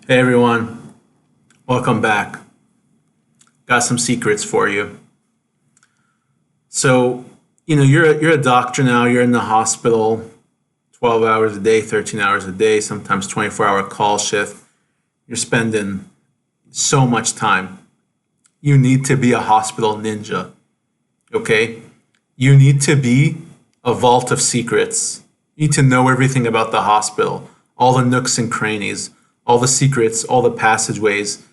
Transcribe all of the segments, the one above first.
Hey everyone, welcome back. Got some secrets for you. So, you're a doctor now, you're in the hospital 12 hours a day, 13 hours a day, sometimes 24-hour call shift. You're spending so much time. You need to be a hospital ninja, okay? You need to be a vault of secrets. You need to know everything about the hospital, all the nooks and crannies, all the secrets, all the passageways.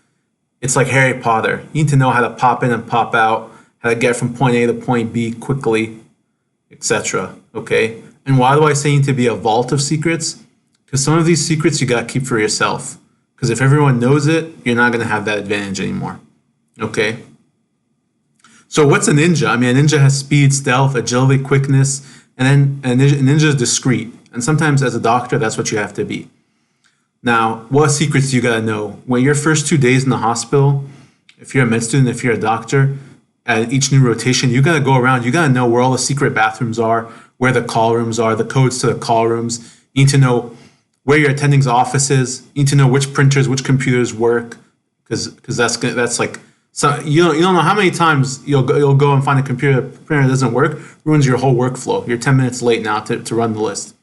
It's like Harry Potter. You need to know how to pop in and pop out, how to get from point A to point B quickly, etc. Okay? And why do I say you need to be a vault of secrets? Because some of these secrets you got to keep for yourself. Because if everyone knows it, you're not going to have that advantage anymore. Okay? So what's a ninja? I mean, a ninja has speed, stealth, agility, quickness, and then a ninja is discreet. And sometimes as a doctor, that's what you have to be. Now, what secrets do you gotta know? When your first 2 days in the hospital, if you're a med student, if you're a doctor, at each new rotation, you gotta go around, you gotta know where all the secret bathrooms are, where the call rooms are, the codes to the call rooms. You need to know where your attending's office is. You need to know which printers, which computers work, because that's like so you don't know how many times you'll go and find a printer that doesn't work, ruins your whole workflow. You're 10 minutes late now to run the list.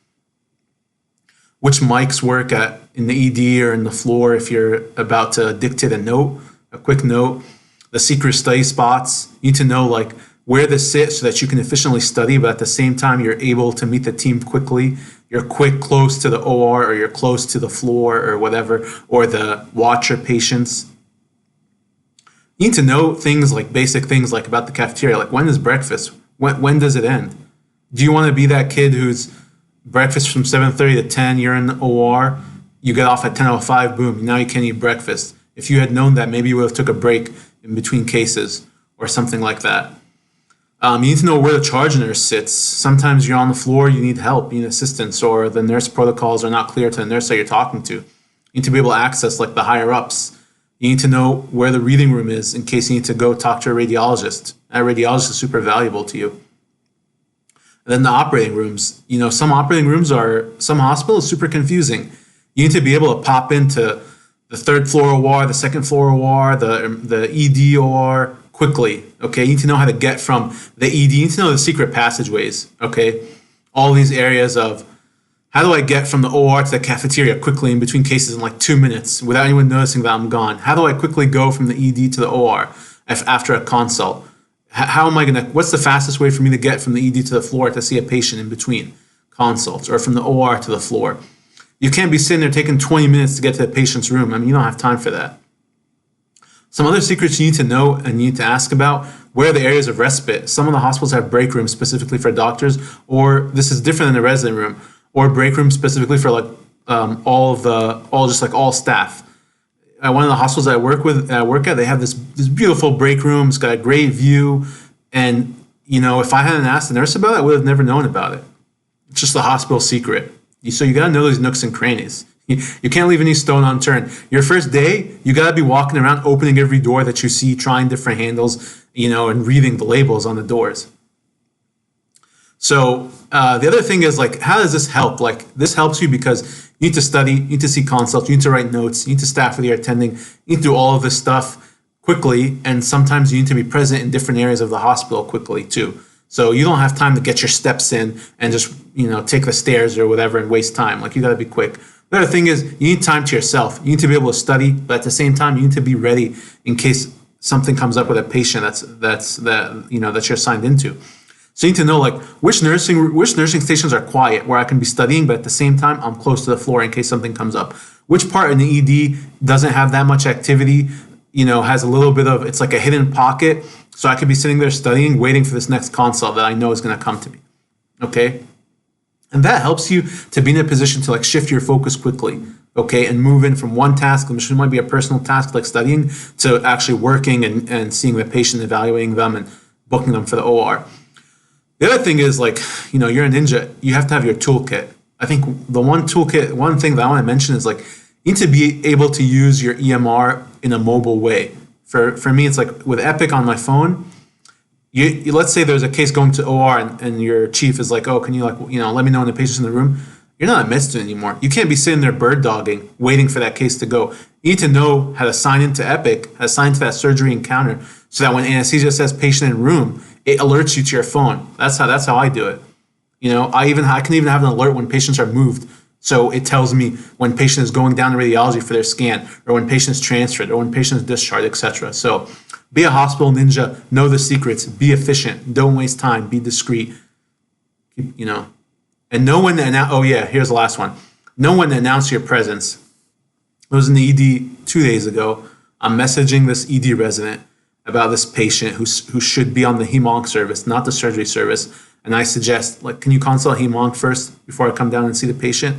Which mics work in the ED or in the floor if you're about to dictate a quick note, the secret study spots. You need to know like where to sit so that you can efficiently study, but at the same time you're able to meet the team quickly. You're close to the OR, or you're close to the floor or whatever, or the watcher patients. You need to know things like basic things like about the cafeteria, like when is breakfast? When does it end? Do you want to be that kid who's breakfast from 7:30 to 10, you're in the OR, you get off at 10:05, boom, now you can't eat breakfast. If you had known that, maybe you would have took a break in between cases or something like that. You need to know where the charge nurse sits. Sometimes you're on the floor, you need help, you need assistance, or the nurse protocols are not clear to the nurse that you're talking to. You need to be able to access like the higher ups. You need to know where the reading room is in case you need to go talk to a radiologist. That radiologist is super valuable to you. And then the operating rooms, some some hospitals super confusing. You need to be able to pop into the third floor OR, the second floor OR, the ED OR quickly. Okay, you need to know how to get from the ED. You need to know the secret passageways. Okay, all these areas of how do I get from the OR to the cafeteria quickly in between cases in like 2 minutes without anyone noticing that I'm gone? How do I quickly go from the ED to the OR after a consult? How am I going to, what's the fastest way for me to get from the ED to the floor to see a patient in between consults, or from the OR to the floor? You can't be sitting there taking 20 minutes to get to the patient's room. I mean, you don't have time for that. Some other secrets you need to know and you need to ask about: where are the areas of respite? Some of the hospitals have break rooms specifically for doctors, or this is different than the resident room, or break rooms specifically for like all staff. At one of the hospitals I work at, they have this beautiful break room. It's got a great view, and if I hadn't asked the nurse about it, I would have never known about it. It's just the hospital secret. So you got to know these nooks and crannies. You can't leave any stone unturned. Your first day, you got to be walking around, opening every door that you see, trying different handles, and reading the labels on the doors. So the other thing is, like, how does this help? Like, this helps you because you need to study, you need to see consults, you need to write notes, you need to staff with your attending, you need to do all of this stuff quickly, and sometimes you need to be present in different areas of the hospital quickly too. So you don't have time to get your steps in and just take the stairs or whatever and waste time. Like, you got to be quick. The other thing is, you need time to yourself. You need to be able to study, but at the same time, you need to be ready in case something comes up with a patient that you're assigned into. So you need to know like which nursing stations are quiet where I can be studying, but at the same time I'm close to the floor in case something comes up. Which part in the ED doesn't have that much activity, has a little bit of, it's like a hidden pocket, so I could be sitting there studying, waiting for this next consult that I know is going to come to me. Okay? And that helps you to be in a position to like shift your focus quickly, okay, and move in from one task, which might be a personal task like studying, to actually working and seeing the patient, evaluating them, and booking them for the OR. The other thing is, like, you're a ninja. You have to have your toolkit. I think one thing that I want to mention is, like, you need to be able to use your EMR in a mobile way. For me, it's like with Epic on my phone, let's say there's a case going to OR and your chief is like, oh, can you let me know when the patient's in the room? you're not a med student anymore. You can't be sitting there bird dogging, waiting for that case to go. You need to know how to sign into Epic, how to sign into that surgery encounter, so that when anesthesia says patient in room, it alerts you to your phone. That's how I do it. You know, I can even have an alert when patients are moved. So it tells me when patient is going down to radiology for their scan, or when patient is transferred, or when patient is discharged, etc. So be a hospital ninja, know the secrets, be efficient, don't waste time, be discreet, you know. And know when to announce, oh yeah, here's the last one. Know when to announce your presence. I was in the ED 2 days ago. I'm messaging this ED resident about this patient who should be on the hem-onc service, not the surgery service. And I suggest, like, can you consult hem-onc first before I come down and see the patient?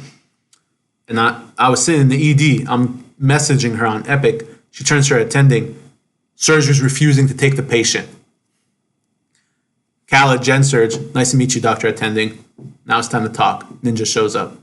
And I was sitting in the ED. I'm messaging her on Epic. She turns to her attending. Surgery's refusing to take the patient. Khaled, Gen Surge, nice to meet you, Dr. Attending. Now it's time to talk. Ninja shows up.